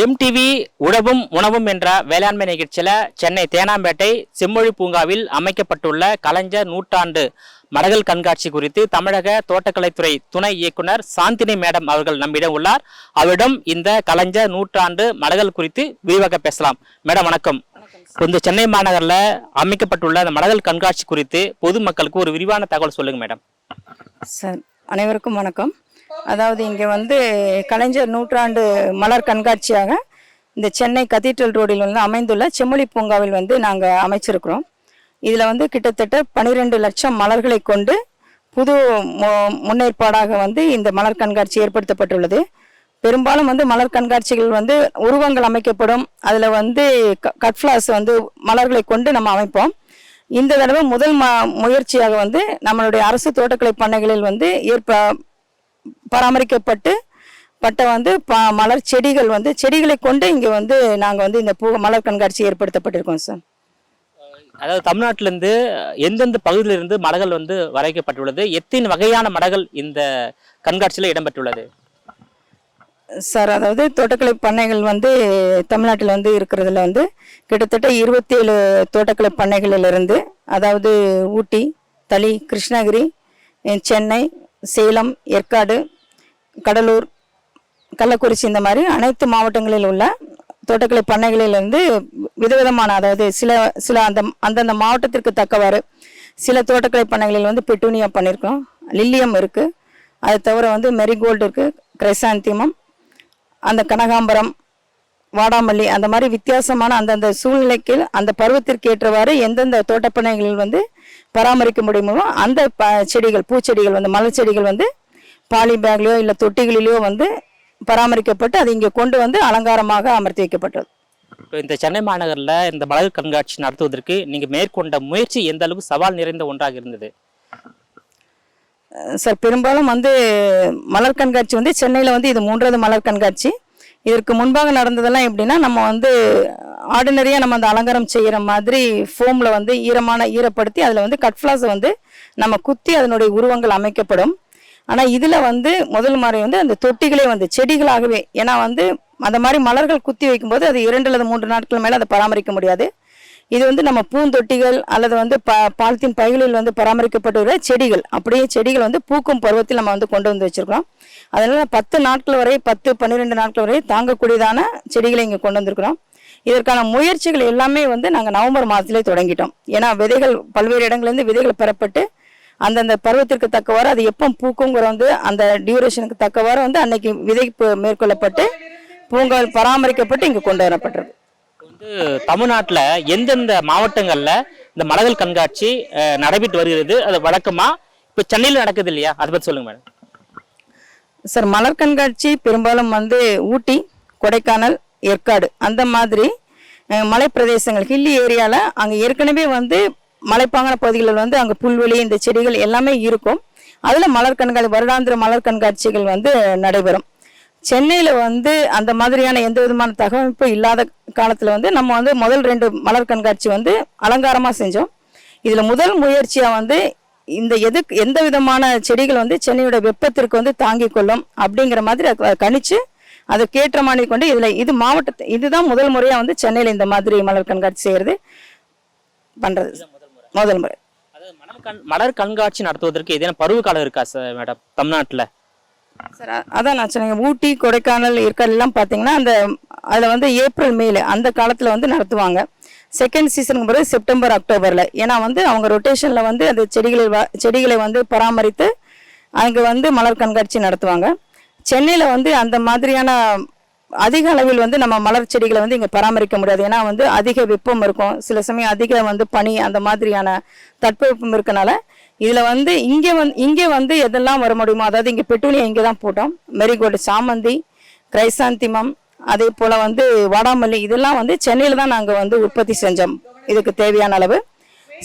MTV உழவும் உணவும் என்ற வேளாண்மை நிகழ்ச்சியில் சென்னை தேனாம்பேட்டை செம்மொழி பூங்காவில் அமைக்கப்பட்டுள்ள கலைஞர் நூற்றாண்டு மலர்கள் கண்காட்சி குறித்து தமிழக தோட்டக்கலைத்துறை துணை இயக்குனர் சாந்தினி மேடம் அவர்கள் நம்மிடம் உள்ளார். அவரிடம் இந்த கலைஞர் நூற்றாண்டு மலர்கள் குறித்து விரிவாக பேசலாம். மேடம் வணக்கம். இந்த சென்னை மாநகரில் அமைக்கப்பட்டுள்ள அந்த மலர்கள் கண்காட்சி குறித்து பொதுமக்களுக்கு ஒரு விரிவான தகவல் சொல்லுங்க மேடம். சார், அனைவருக்கும் வணக்கம். அதாவது இங்கே கலைஞர் நூற்றாண்டு மலர் கண்காட்சியாக இந்த சென்னை கதீட்ரல் ரோடில் அமைந்துள்ள செம்மொழி பூங்காவில் நாங்கள் அமைச்சிருக்கிறோம். இதில் கிட்டத்தட்ட 12 லட்சம் மலர்களை கொண்டு புது முன்னேற்பாடாக இந்த மலர் கண்காட்சி ஏற்படுத்தப்பட்டுள்ளது. பெரும்பாலும் மலர் கண்காட்சிகள் உருவங்கள் அமைக்கப்படும். அதில் கட்ஃப்ளாஸ் மலர்களை கொண்டு நம்ம அமைப்போம். இந்த தடவை முதல் முயற்சியாக நம்மளுடைய அரசு தோட்டக்கலை பண்ணைகளில் பராமரிக்கப்பட்டு மலர் செடிகள் செடிகளை கொண்டு இங்கே நாங்கள் இந்த மலர் கண்காட்சி ஏற்படுத்தப்பட்டிருக்கோம் சார். அதாவது தமிழ்நாட்டிலிருந்து எந்தெந்த பகுதியிலிருந்து மலர்கள் வரைக்கப்பட்டுள்ளது, எத்தனை வகையான மலர்கள் இந்த கண்காட்சியில் இடம்பெற்றுள்ளது சார்? அதாவது தோட்டக்கலை பண்ணைகள் தமிழ்நாட்டில் இருக்கிறதுல கிட்டத்தட்ட 27 தோட்டக்கலை பண்ணைகளிலிருந்து, அதாவது ஊட்டி, தளி, கிருஷ்ணகிரி, சென்னை, சேலம், ஏற்காடு, கடலூர், கள்ளக்குறிச்சி, இந்த மாதிரி அனைத்து மாவட்டங்களில் உள்ள தோட்டக்கலை பண்ணைகளிலிருந்து விதவிதமான, அதாவது சில அந்தந்த மாவட்டத்திற்கு தக்கவாறு சில தோட்டக்கலை பண்ணைகளில் பெட்டூனியா பண்ணியிருக்கோம், லில்லியம் இருக்குது, அது தவிர மெரிகோல்டு இருக்குது, கிரைசாந்திமம், அந்த கனகாம்பரம், வாடாமல்லி, அந்த மாதிரி வித்தியாசமான அந்தந்த சூழ்நிலைக்கு அந்த பருவத்திற்கு ஏற்றவாறு எந்தெந்த தோட்டப்பண்ணைகளில் பராமரிக்க முடியுமோ அந்த செடிகள், பூச்செடிகள், மலர் செடிகள் பாலி பேக்லையோ இல்லை தொட்டிகளிலேயோ பராமரிக்கப்பட்டு அது இங்கே கொண்டு அலங்காரமாக அமர்த்தி வைக்கப்பட்டது. இந்த சென்னை மாநகரில் இந்த மலர் கண்காட்சி நடத்துவதற்கு நீங்கள் மேற்கொண்ட முயற்சி எந்த அளவுக்கு சவால் நிறைந்த ஒன்றாக இருந்தது சார்? பெரும்பாலும் மலர் கண்காட்சி சென்னையில் இது 3வது மலர் கண்காட்சி. இதற்கு முன்பாக நடந்ததெல்லாம் எப்படின்னா, நம்ம ஆர்டினரியாக நம்ம அந்த அலங்காரம் செய்கிற மாதிரி ஃபோமில் ஈரப்படுத்தி அதில் கட்ஃப்ளாஸை நம்ம குத்தி அதனுடைய உருவங்கள் அமைக்கப்படும். ஆனால் இதில் முதல் முறை அந்த தொட்டிகளே செடிகளாகவே, ஏன்னா அந்த மாதிரி மலர்கள் குத்தி வைக்கும்போது அது 2 அல்லது 3 நாட்கள் மேலே அதை பராமரிக்க முடியாது. இது நம்ம பூந்தொட்டிகள் அல்லது பாலித்தீன் பைகளில் பராமரிக்கப்பட்ட செடிகள், அப்படியே செடிகள் பூக்கும் பருவத்தில் நம்ம கொண்டு வச்சிருக்கிறோம். அதனால 10 நாட்கள் வரை, 10-12 நாட்கள் வரை தாங்கக்கூடியதான செடிகளை இங்கே கொண்டு வந்திருக்கிறோம். இதற்கான முயற்சிகள் எல்லாமே நாங்கள் நவம்பர் மாதத்திலே தொடங்கிட்டோம். ஏன்னா விதைகள் பல்வேறு இடங்கள்லேருந்து விதைகள் பெறப்பட்டு அந்தந்த பருவத்திற்கு தக்கவாறு அது எப்போ பூக்குங்கிற அந்த டியூரேஷனுக்கு தக்கவாறு அன்னைக்கு விதைப்பு மேற்கொள்ளப்பட்டு பூங்காவில் பராமரிக்கப்பட்டு இங்கே கொண்டு வரப்பட்டிருக்கு. தமிழ்நாட்டில் எந்தெந்த மாவட்டங்களில் இந்த மலர்கள் கண்காட்சி நடைபெற்று வருகிறது, அது வழக்கமா இப்போ சென்னையில் நடக்குது இல்லையா, அதை பற்றி சொல்லுங்க மேடம். சார், மலர் கண்காட்சி பெரும்பாலும் ஊட்டி, கொடைக்கானல், ஏற்காடு, அந்த மாதிரி மலை பிரதேசங்கள், ஹில்லி ஏரியாவில் அங்கே ஏற்கனவே மலைப்பாங்கான பகுதிகளில் அங்கே புல்வெளி, இந்த செடிகள் எல்லாமே இருக்கும். அதில் மலர் கண்காட்சி, வருடாந்திர மலர் கண்காட்சிகள் நடைபெறும். சென்னையில் அந்த மாதிரியான எந்த விதமான தகவமைப்பு இல்லாத காலத்தில் நம்ம முதல் 2 மலர் கண்காட்சி அலங்காரமாக செஞ்சோம். இதில் முதல் முயற்சியாக எந்த விதமான செடிகள் சென்னையோட வெப்பத்திற்கு தாங்கிக் கொள்ளும் அப்படிங்கிற மாதிரி கணிச்சு அதை கேட்ட மாதிரி கொண்டு இது மாவட்டத்தை இதுதான் முதல் முறையாக சென்னையில் இந்த மாதிரி மலர் கண்காட்சி செய்கிறது பண்ணுறது முதல் முறை. மலர் கண்காட்சி நடத்துவதற்கு ஏதேனும் பருவ காலம் இருக்கா சார் மேடம் தமிழ்நாட்டில்? சார், அதான் நான் சொன்னேன். ஊட்டி, கொடைக்கானல், ஏற்காடுலாம் பார்த்தீங்கன்னா அதில் ஏப்ரல், மேல அந்த காலத்தில் நடத்துவாங்க. செகண்ட் சீசனுக்கு பிறகு செப்டம்பர், அக்டோபரில். ஏன்னா அவங்க ரொட்டேஷனில் அந்த செடிகளை பராமரித்து அங்கே மலர் கண்காட்சி நடத்துவாங்க. சென்னையில் அந்த மாதிரியான அதிக அளவில் நம்ம மலர் செடிகளை இங்கே பராமரிக்க முடியாது. ஏன்னா அதிக வெப்பம் இருக்கும், சில சமயம் அதிக பனி, அந்த மாதிரியான தட்பவெப்பம் இருக்கனால இதில் இங்கே எதெல்லாம் வர முடியுமோ, அதாவது இங்கே பெட்டூனியா இங்கே தான் போட்டோம், மெரிகோல்டு, சாமந்தி, கிரைசாந்திமம், அதே போல் வாடாமல்லி, இதெல்லாம் சென்னையில் தான் நாங்கள் உற்பத்தி செஞ்சோம். இதுக்கு தேவையான அளவு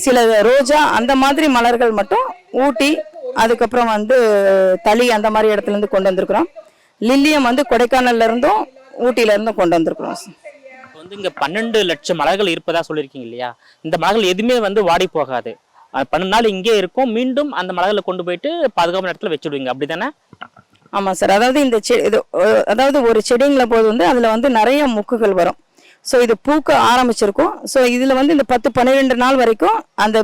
சில ரோஜா, அந்த மாதிரி மலர்கள் மட்டும் ஊட்டி, அதுக்கப்புறம் தளி, அந்த மாதிரி இடத்துலேருந்து கொண்டு வந்திருக்கிறோம். லில்லியம் கொடைக்கானல்ல இருந்தும் ஊட்டியில இருந்தும் கொண்டு வந்திருக்கிறோம். இங்க 12 லட்சம் மலர்கள் இருப்பதா சொல்லியிருக்கீங்க இல்லையா? இந்த மலர்கள் எதுவுமே வாடி போகாது, 12 நாள் இங்கே இருக்கும். மீண்டும் அந்த மலர்களை கொண்டு போயிட்டு பாதுகாப்பான இடத்துல வச்சுடுவீங்க, அப்படித்தானே? ஆமாம் சார். அதாவது இந்த அதாவது ஒரு செடிங்கள போது வந்து அதில் வந்து நிறைய மொக்குகள் வரும். ஸோ இது பூக்க ஆரம்பிச்சிருக்கும். ஸோ இதில் வந்து இந்த 10-12 நாள் வரைக்கும் அந்த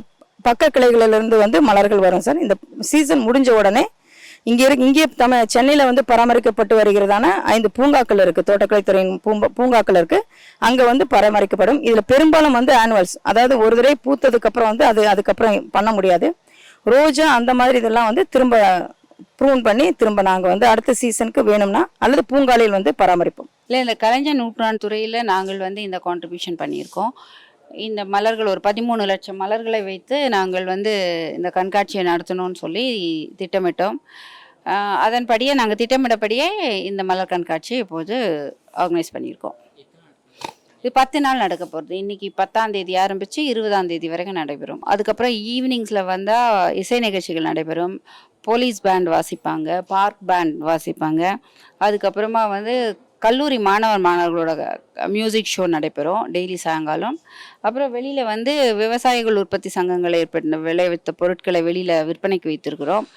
பக்க கிளைகளிலிருந்து வந்து மலர்கள் வரும் சார். இந்த சீசன் முடிஞ்ச உடனே இங்கே சென்னையில் வந்து பராமரிக்கப்பட்டு வருகிறதான 5 பூங்காக்கள் இருக்குது, தோட்டக்கலைத்துறையின் பூங்காக்கள் இருக்குது. அங்கே வந்து பராமரிக்கப்படும். இதில் பெரும்பாலும் வந்து ஆனுவல்ஸ், அதாவது ஒரு தடவை பூத்ததுக்கப்புறம் வந்து அதுக்கப்புறம் பண்ண முடியாது. ரோஜா அந்த மாதிரி இதெல்லாம் வந்து திரும்ப ப்ரூன் பண்ணி திரும்ப நாங்கள் வந்து அடுத்த சீசனுக்கு வேணும்னா அல்லது பூங்காலையில் வந்து பராமரிப்போம். இல்லை, இந்த கலைஞர் நூற்றாண்டு துறையில் நாங்கள் வந்து இந்த கான்ட்ரிபியூஷன் பண்ணியிருக்கோம். இந்த மலர்கள் ஒரு 13 லட்சம் மலர்களை வைத்து நாங்கள் வந்து இந்த கண்காட்சியை நடத்தணும்னு சொல்லி திட்டமிட்டோம். அதன்படியே நாங்கள் திட்டமிட்டபடியே இந்த மலர் கண்காட்சியை இப்போது ஆர்கனைஸ் பண்ணியிருக்கோம். இது 10 நாள் நடக்க போகிறது. இன்றைக்கி 10ஆம் தேதி ஆரம்பித்து 20ஆம் தேதி வரைக்கும் நடைபெறும். அதுக்கப்புறம் ஈவினிங்ஸில் வந்தால் இசை நிகழ்ச்சிகள் நடைபெறும். போலீஸ் பேண்ட் வாசிப்பாங்க, பார்க் பேண்ட் வாசிப்பாங்க. அதுக்கப்புறமா வந்து கல்லூரி மாணவர்களோட மியூசிக் ஷோ நடைபெறும் டெய்லி சாயங்காலம். அப்புறம் வெளியில் வந்து விவசாயிகள் உற்பத்தி சங்கங்கள் ஏற்பட்ட விளைவித்த பொருட்களை வெளியில் விற்பனைக்கு வைத்திருக்கிறோம்.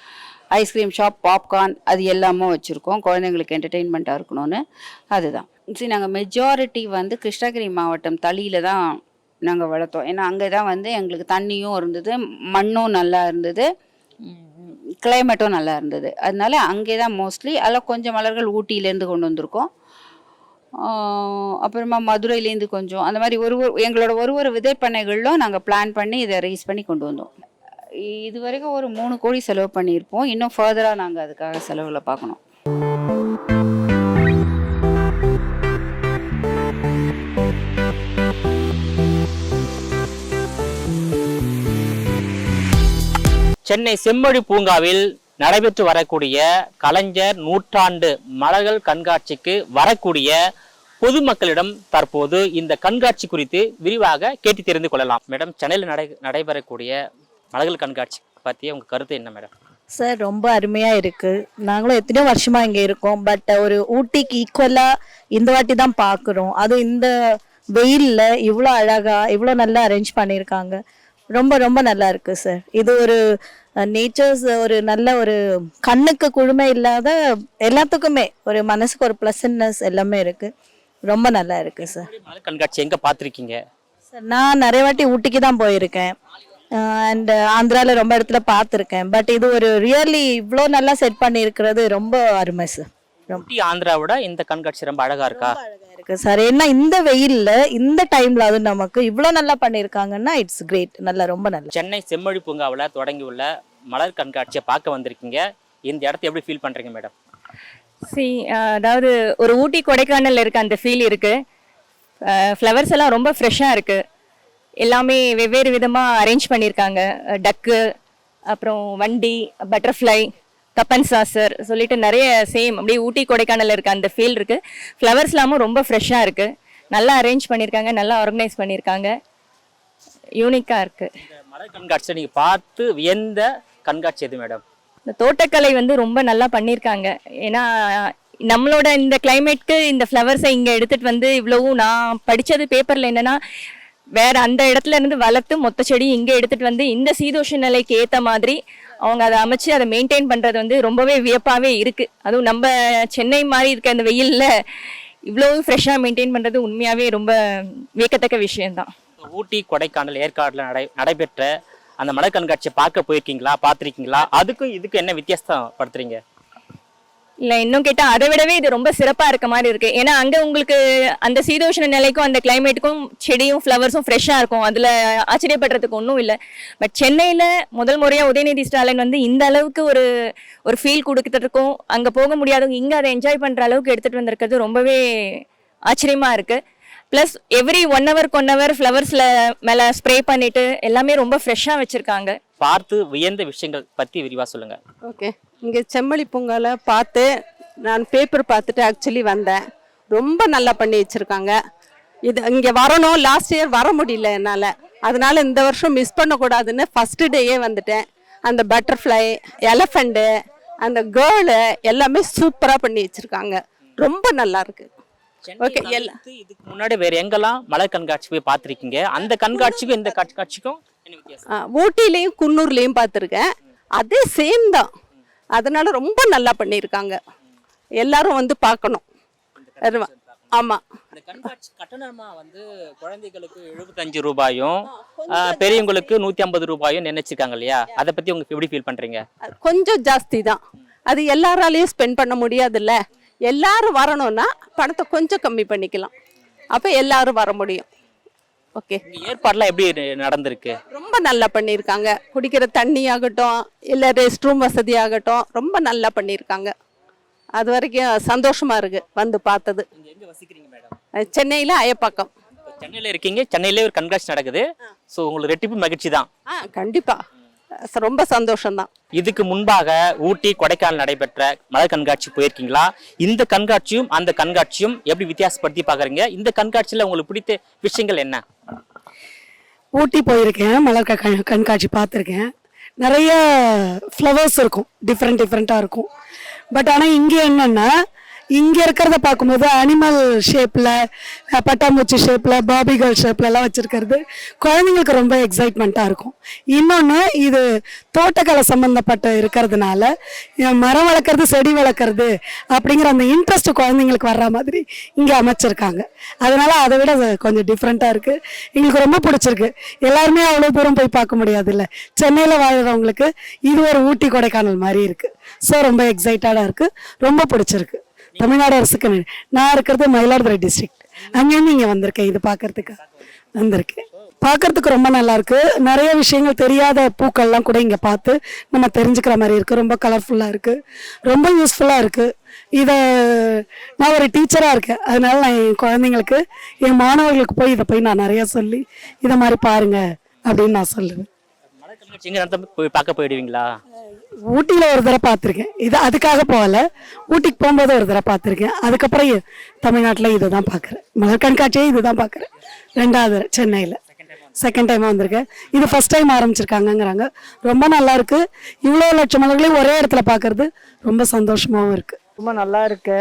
ஐஸ்கிரீம் ஷாப், பாப்கார்ன் அது எல்லாமும் வச்சுருக்கோம், குழந்தைங்களுக்கு என்டர்டெயின்மெண்ட்டாக இருக்கணும்னு. அதுதான் சரி. நாங்கள் மெஜாரிட்டி வந்து கிருஷ்ணகிரி மாவட்டம் தளியில் தான் நாங்கள் வளர்த்தோம். ஏன்னா அங்கே தான் வந்து எங்களுக்கு தண்ணியும் இருந்தது, மண்ணும் நல்லா இருந்தது, கிளைமேட்டும் நல்லா இருந்தது. அதனால அங்கே தான் மோஸ்ட்லி. அதில் கொஞ்சம் மலர்கள் ஊட்டியிலேருந்து கொண்டு வந்திருக்கோம். அப்புறமா மதுரையிலேருந்து கொஞ்சம், அந்த மாதிரி எங்களோட ஒரு விதைப்பண்ணைகளிலும் நாங்கள் பிளான் பண்ணி இதை ரைஸ் பண்ணி கொண்டு வந்தோம். இது வரைக்கும் ஒரு 3 கோடி செலவு பண்ணியிருப்போம். இன்னும் ஃபர்தராக நாங்கள் அதுக்காக செலவில் பார்க்கணும். சென்னை செம்மொழி பூங்காவில் நடைபெற்று வரக்கூடிய கலைஞர் நூற்றாண்டு மலர்கள் கண்காட்சிக்கு வரக்கூடிய பொதுமக்களிடம் தற்போது இந்த கண்காட்சி குறித்து விரிவாக கேட்டு தெரிந்து கொள்ளலாம். மேடம், சென்னையில் நடைபெறக்கூடிய மலர்கள் கண்காட்சி பற்றி உங்கள் கருத்து என்ன மேடம்? சார், ரொம்ப அருமையாக இருக்குது. நாங்களும் எத்தனையோ வருஷமாக இங்கே இருக்கோம். பட் ஒரு ஊட்டிக்கு ஈக்குவலாக இந்த வாட்டி தான் பார்க்குறோம். அதுவும் இந்த வெயிலில் இவ்வளோ அழகாக இவ்வளோ நல்லா அரேஞ்ச் பண்ணியிருக்காங்க. ரொம்ப ரொம்ப நல்லா இருக்குது சார். இது ஒரு நேச்சர்ஸ், ஒரு நல்ல ஒரு கண்ணுக்கு குழுமை இல்லாத எல்லாத்துக்குமே ஒரு மனசுக்கு ஒரு ப்ளசன்ட்னஸ் எல்லாமே இருக்குது. ரொம்ப நல்லா இருக்குது சார். மலர் கண்காட்சி எங்கே பார்த்துருக்கீங்க? சார், நான் நிறைய வாட்டி ஊட்டிக்கு தான் போயிருக்கேன். அண்ட் ஆந்திராவில் ரொம்ப இடத்துல பார்த்துருக்கேன். பட் இது ஒரு ரியலி இவ்வளோ நல்லா செட் பண்ணியிருக்கிறது ரொம்ப அருமை சார். ஊட்டி ஆந்திராவோட இந்த கண்காட்சி ரொம்ப அழகா இருக்கா? அழகா இருக்கு சார். ஏன்னா இந்த வெயில்ல இந்த டைம்ல அது நமக்கு இவ்வளோ நல்லா பண்ணியிருக்காங்கன்னா இட்ஸ் கிரேட். நல்லா, ரொம்ப நல்லா. சென்னை செம்மொழி பூங்காவில் தொடங்கியுள்ள மலர் கண்காட்சியை பார்க்க வந்திருக்கீங்க. இந்த இடத்த எப்படி ஃபீல் பண்றீங்க மேடம்? அதாவது ஒரு ஊட்டி கொடைக்கானல் இருக்க அந்த ஃபீல் இருக்கு. ஃப்ளவர்ஸ் எல்லாம் ரொம்ப ஃப்ரெஷ்ஷாக இருக்கு. எல்லாமே வெவ்வேறு விதமாக அரேஞ்ச் பண்ணியிருக்காங்க. டக்கு, அப்புறம் வண்டி, பட்டர்ஃப்ளை, கப்பன் சாசர் சொல்லிட்டு நிறைய சேம் அப்படியே ஊட்டி கொடைக்கானல் இருக்க அந்த ஃபீல் இருக்கு. ஃப்ளவர்ஸ் எல்லாமும் ரொம்ப ஃப்ரெஷ்ஷாக இருக்கு. நல்லா அரேஞ்ச் பண்ணியிருக்காங்க, நல்லா ஆர்கனைஸ் பண்ணியிருக்காங்க, யூனிக்காக இருக்கு. மலர் கண்காட்சியை நீங்கள் பார்த்து வியந்த கண்காட்சி எது மேடம்? இந்த தோட்டக்கலை வந்து ரொம்ப நல்லா பண்ணியிருக்காங்க. ஏன்னா நம்மளோட இந்த கிளைமேட்க்கு இந்த ஃப்ளவர்ஸை இங்கே எடுத்துகிட்டு வந்து இவ்வளவும், நான் படித்தது பேப்பரில் என்னென்னா வேற அந்த இடத்துல இருந்து வளர்த்து மொத்த செடி இங்கே எடுத்துகிட்டு வந்து இந்த சீதோஷ நிலைக்கு ஏற்ற மாதிரி அவங்க அதை அமைச்சு அதை மெயின்டைன் பண்ணுறது வந்து ரொம்பவே வியப்பாகவே இருக்குது. அதுவும் நம்ம சென்னை மாதிரி இருக்க அந்த வெயிலில் இவ்வளோ ஃப்ரெஷ்ஷாக மெயின்டைன் பண்ணுறது உண்மையாகவே ரொம்ப வியக்கத்தக்க விஷயம்தான். ஊட்டி கொடைக்கானல் ஏற்காடுல நடைபெற்ற அந்த மலர் கண்காட்சியை பார்க்க போயிருக்கீங்களா, பார்த்துருக்கீங்களா? அதுக்கும் இதுக்கும் என்ன வித்தியாசம் படுத்துறீங்க? இல்லை, இன்னும் கேட்டால் அதை விடவே இது ரொம்ப சிறப்பாக இருக்க மாதிரி இருக்குது. ஏன்னா அங்கே உங்களுக்கு அந்த சீதோஷ்ண நிலைக்கும் அந்த கிளைமேட்டுக்கும் செடியும் ஃப்ளவர்ஸும் ஃப்ரெஷ்ஷாக இருக்கும். அதில் ஆச்சரியப்படுறதுக்கு ஒன்றும் இல்லை. பட் சென்னையில் முதல் முறையாக உதயநிதி ஸ்டாலின் வந்து இந்த அளவுக்கு ஒரு ஃபீல் கொடுத்துட்ருக்கோம். அங்கே போக முடியாதவங்க இங்கே அதை என்ஜாய் பண்ணுற அளவுக்கு எடுத்துகிட்டு வந்திருக்கிறது ரொம்பவே ஆச்சரியமாக இருக்குது. ப்ளஸ் எவ்ரி 1 hour ஃப்ளவர்ஸில் மேலே ஸ்ப்ரே பண்ணிவிட்டு எல்லாமே ரொம்ப ஃப்ரெஷ்ஷாக வச்சுருக்காங்க. பார்த்து வியந்த விஷயங்கள் பற்றி விரிவாக சொல்லுங்கள். ஓகே, இங்கே செம்மொழி பூங்காவில் பார்த்து நான் பேப்பர் பார்த்துட்டு ஆக்சுவலி வந்தேன். ரொம்ப நல்லா பண்ணி வச்சுருக்காங்க. இது இங்கே வரணும், லாஸ்ட் இயர் வர முடியல என்னால். அதனால இந்த வருஷம் மிஸ் பண்ணக்கூடாதுன்னு ஃபஸ்ட்டு டேயே வந்துட்டேன். அந்த பட்டர்ஃப்ளை, எலஃபண்ட்டு, அந்த கேர்ளு எல்லாமே சூப்பராக பண்ணி வச்சுருக்காங்க. ரொம்ப நல்லா இருக்கு. ஓகே, இதுக்கு முன்னாடி வேற எங்கெல்லாம் மலர் கண்காட்சி போய் பார்த்துருக்கீங்க? அந்த கண்காட்சிக்கும் இந்த கண்காட்சிக்கும் என்ன வித்தியாசம்? ஊட்டிலையும் குன்னூர்லேயும் பார்த்துருக்கேன். அதே சேம் தான். அதனால ரொம்ப நல்லா பண்ணியிருக்காங்க. எல்லாரும் வந்து பார்க்கணும். ஆமாம். இந்த கண்காட்சி கட்டணமா வந்து குழந்தைகளுக்கு 75 ரூபாயும் பெரியவங்களுக்கு 150 ரூபாயும் நினைச்சிருக்காங்க இல்லையா? அதை பத்தி உங்களுக்கு எப்படி ஃபீல் பண்றீங்க? கொஞ்சம் ஜாஸ்தி தான். அது எல்லாராலையும் ஸ்பெண்ட் பண்ண முடியாதுல்ல. எல்லாரும் வரணும்னா பணத்தை கொஞ்சம் கம்மி பண்ணிக்கலாம். அப்போ எல்லாரும் வர முடியும். ஓகே. ஏற்பாடுலாம் எப்படி நடந்திருக்கு? ரொம்ப நல்லா பண்ணியிருக்காங்க. குடிக்கிற தண்ணி ஆகட்டும், இல்லை ரெஸ்ட் ரூம் வசதி ஆகட்டும், ரொம்ப நல்லா பண்ணியிருக்காங்க. அது வரைக்கும் சந்தோஷமா இருக்கு வந்து பார்த்தது. எங்க வசிக்கிறீங்க மேடம்? சென்னையில் அயப்பாக்கம். சென்னையில இருக்கீங்க, சென்னையிலே ஒரு கண்காட்சி நடக்குது. ஸோ உங்களுக்கு ரெட்டிப்பு மகிழ்ச்சி தான். கண்டிப்பா ரொம்ப சந்தோஷம்தான். இதுக்கு முன்பாக ஊட்டி கொடைக்கானல் நடைபெற்ற மலர் கண்காட்சி போயிருக்கீங்களா? இந்த கண்காட்சியும் அந்த கண்காட்சியும் எப்படி வித்தியாசப்படுத்தி பார்க்குறீங்க? இந்த கண்காட்சியில் உங்களுக்கு பிடித்த விஷயங்கள் என்ன? ஊட்டி போயிருக்கேன், மலர் கண்காட்சி பார்த்துருக்கேன். நிறைய ஃப்ளவர்ஸ் இருக்கும், டிஃப்ரெண்ட்டாக இருக்கும். பட் ஆனால் இங்கே என்னென்னா, இங்கே இருக்கிறத பார்க்கும்போது அனிமல் ஷேப்பில், பட்டாம்பூச்சி ஷேப்பில், பாபிகள் ஷேப்லலாம் வச்சுருக்கிறது குழந்தைங்களுக்கு ரொம்ப எக்ஸைட்மெண்ட்டாக இருக்கும். இன்னொன்று, இது தோட்டக்கலை சம்மந்தப்பட்ட இருக்கிறதுனால மரம் வளர்க்குறது, செடி வளர்க்குறது அப்படிங்கிற அந்த இன்ட்ரெஸ்ட் குழந்தைங்களுக்கு வர்ற மாதிரி இங்கே அமைச்சிருக்காங்க. அதனால் அதை விட கொஞ்சம் டிஃப்ரெண்ட்டாக இருக்குது. எங்களுக்கு ரொம்ப பிடிச்சிருக்கு. எல்லாருமே அவ்வளோ தூரம் போய் பார்க்க முடியாதுல்ல. சென்னையில் வாழ்கிறவங்களுக்கு இது ஒரு ஊட்டி கொடைக்கானல் மாதிரி இருக்குது. ஸோ ரொம்ப எக்ஸைட்டடாக இருக்குது, ரொம்ப பிடிச்சிருக்கு. தமிழ்நாடு அரசுக்கு நான் இருக்கிறது மயிலாடுதுறை டிஸ்ட்ரிக்ட். அங்கேருந்து இங்கே வந்திருக்கேன், இது பார்க்கறதுக்கு வந்திருக்கேன். பார்க்கறதுக்கு ரொம்ப நல்லா இருக்கு. நிறைய விஷயங்கள் தெரியாத பூக்கள்லாம் கூட இங்கே பார்த்து நம்ம தெரிஞ்சுக்கிற மாதிரி இருக்குது. ரொம்ப கலர்ஃபுல்லாக இருக்குது, ரொம்ப யூஸ்ஃபுல்லாக இருக்குது. இதை நான் ஒரு டீச்சராக இருக்கேன், அதனால நான் என் குழந்தைங்களுக்கு, என் மாணவர்களுக்கு போய் இதை போய் நான் நிறையா சொல்லி இதை மாதிரி பாருங்க அப்படின்னு நான் சொல்லுவேன். போய் பார்க்க போயிடுவீங்களா? ஊட்டியில் ஒரு தடவை பார்த்துருக்கேன், இது அதுக்காக போகல. ஊட்டிக்கு போகும்போது ஒரு தடவை பார்த்துருக்கேன். அதுக்கப்புறம் தமிழ்நாட்டில் இதை தான் பார்க்குறேன். மலர் கண்காட்சியே இது தான் பார்க்குறேன். 2வது சென்னையில் செகண்ட் டைமாக வந்திருக்கேன். இது ஃபஸ்ட் டைம் ஆரம்பிச்சிருக்காங்கங்கிறாங்க. ரொம்ப நல்லா இருக்குது. இவ்வளோ லட்சம் மலர்களையும் ஒரே இடத்துல பார்க்குறது ரொம்ப சந்தோஷமாகவும் இருக்குது. ரொம்ப நல்லா இருக்கு.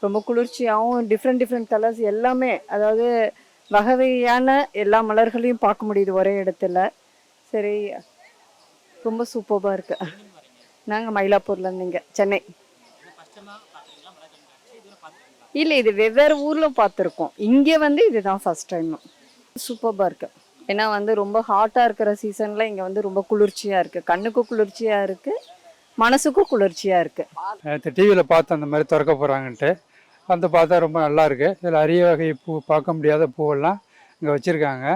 ரொம்ப குளிர்ச்சியாகவும் டிஃப்ரெண்ட் கலர்ஸ் எல்லாமே, அதாவது வகையான எல்லா மலர்களையும் பார்க்க முடியுது ஒரே இடத்துல. சரி, ரொம்ப சூப்பராக இருக்கு. நாங்கள் மயிலாப்பூர்லேருந்து இங்கே சென்னை. இல்லை, இது வெவ்வேறு ஊரில் பார்த்துருக்கோம். இங்கே வந்து இதுதான் ஃபர்ஸ்ட் டைம். சூப்பராக இருக்கு. ஏன்னா வந்து ரொம்ப ஹாட்டாக இருக்கிற சீசனில் இங்கே வந்து ரொம்ப குளிர்ச்சியாக இருக்குது. கண்ணுக்கும் குளிர்ச்சியாக இருக்குது, மனசுக்கும் குளிர்ச்சியாக இருக்குது. டிவியில் பார்த்து அந்த மாதிரி திறக்க போகிறாங்கன்ட்டு வந்து பார்த்தா ரொம்ப நல்லா இருக்குது. இதில் அரிய வகை பூ, பார்க்க முடியாத பூவெல்லாம் இங்கே வச்சுருக்காங்க.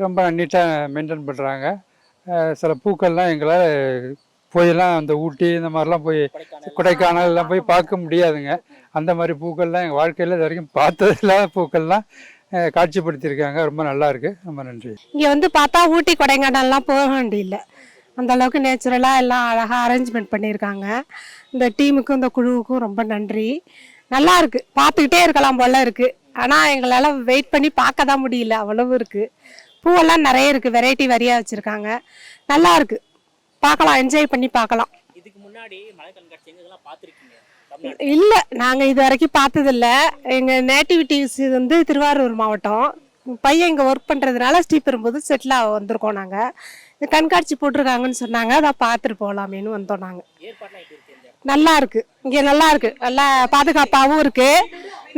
ரொம்ப நீட்டாக மெயின்டைன் பண்ணுறாங்க. சில பூக்கள்லாம் எங்களால் போயெல்லாம் அந்த ஊட்டி இந்த மாதிரிலாம் போய் கொடைக்கானல்லாம் போய் பார்க்க முடியாதுங்க. அந்த மாதிரி பூக்கள்லாம் எங்கள் வாழ்க்கையில் இது வரைக்கும் பார்த்ததில்லாத பூக்கள்லாம் காட்சிப்படுத்தியிருக்காங்க. ரொம்ப நல்லா இருக்குது. ரொம்ப நன்றி. இங்கே வந்து பார்த்தா ஊட்டி கொடைக்கானல்லாம் போக வேண்டியில்லை, அந்த அளவுக்கு நேச்சுரலாக எல்லாம் அழகாக அரேஞ்ச்மெண்ட் பண்ணியிருக்காங்க. இந்த டீமுக்கும் இந்த குழுவுக்கும் ரொம்ப நன்றி. நல்லா இருக்குது, பார்த்துக்கிட்டே இருக்கலாம் போல இருக்குது. ஆனால் எங்களால் வெயிட் பண்ணி பார்க்க தான் முடியல, அவ்வளவு இருக்குது. பூவெல்லாம் நிறைய இருக்குது, வெரைட்டி வரியாக வச்சுருக்காங்க. நல்லா இருக்குது, பார்க்கலாம், என்ஜாய் பண்ணி பார்க்கலாம். இதுக்கு முன்னாடி மலர் கண்காட்சி எங்கெல்லாம் பார்த்துருக்கீங்க? இல்லை, நாங்கள் இது வரைக்கும் பார்த்ததில்ல. எங்கள் நேட்டிவிட்டிஸ் வந்து திருவாரூர் மாவட்டம். பையன் இங்கே ஒர்க் பண்ணுறதுனால ஸ்ரீபெரும்புதூர் செட்டில் வந்திருக்கோம். நாங்கள் இந்த கண்காட்சி போட்டிருக்காங்கன்னு சொன்னாங்க, அதை பார்த்துட்டு போகலாமேன்னு வந்தோம். நாங்கள் நல்லா இருக்குது, இங்கே நல்லா இருக்குது, நல்லா பாதுகாப்பாகவும் இருக்குது,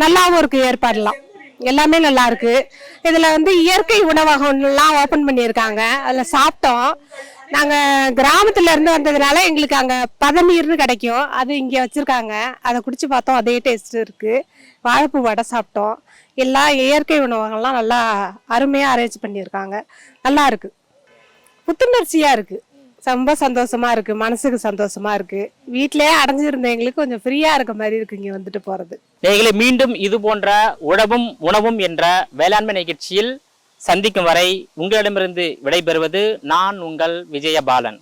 நல்லாவும் இருக்குது. ஏற்பாடெல்லாம் எல்லாமே நல்லா இருக்குது. இதில் வந்து இயற்கை உணவகம்லாம் ஓப்பன் பண்ணியிருக்காங்க, அதில் சாப்பிட்டோம். நாங்கள் கிராமத்துல இருந்து வந்ததுனால எங்களுக்கு அங்கே பதநீர்னு கிடைக்கும், அது இங்கே வச்சுருக்காங்க. அதை குடிச்சு பார்த்தோம், அதே டேஸ்ட் இருக்குது. வாழைப்பூ வடை சாப்பிட்டோம். எல்லா இயற்கை உணவகம்லாம் நல்லா அருமையாக அரேஞ்ச் பண்ணியிருக்காங்க. நல்லா இருக்குது, புத்துணர்ச்சியாக இருக்குது, ரொம்ப சந்தோஷமாக இருக்குது, மனசுக்கு சந்தோஷமாக இருக்குது. வீட்டிலே அடைஞ்சிருந்த எங்களுக்கு கொஞ்சம் ஃப்ரீயாக இருக்க மாதிரி இருக்குது இங்கே வந்துட்டு போகிறது. நீங்களே மீண்டும் இது போன்ற உழவும் உணவும் என்ற வேளாண்மை நிகழ்ச்சியில் சந்திக்கும் வரை உங்களிடமிருந்து விடைபெறுவது நான் உங்கள் விஜயபாலன்.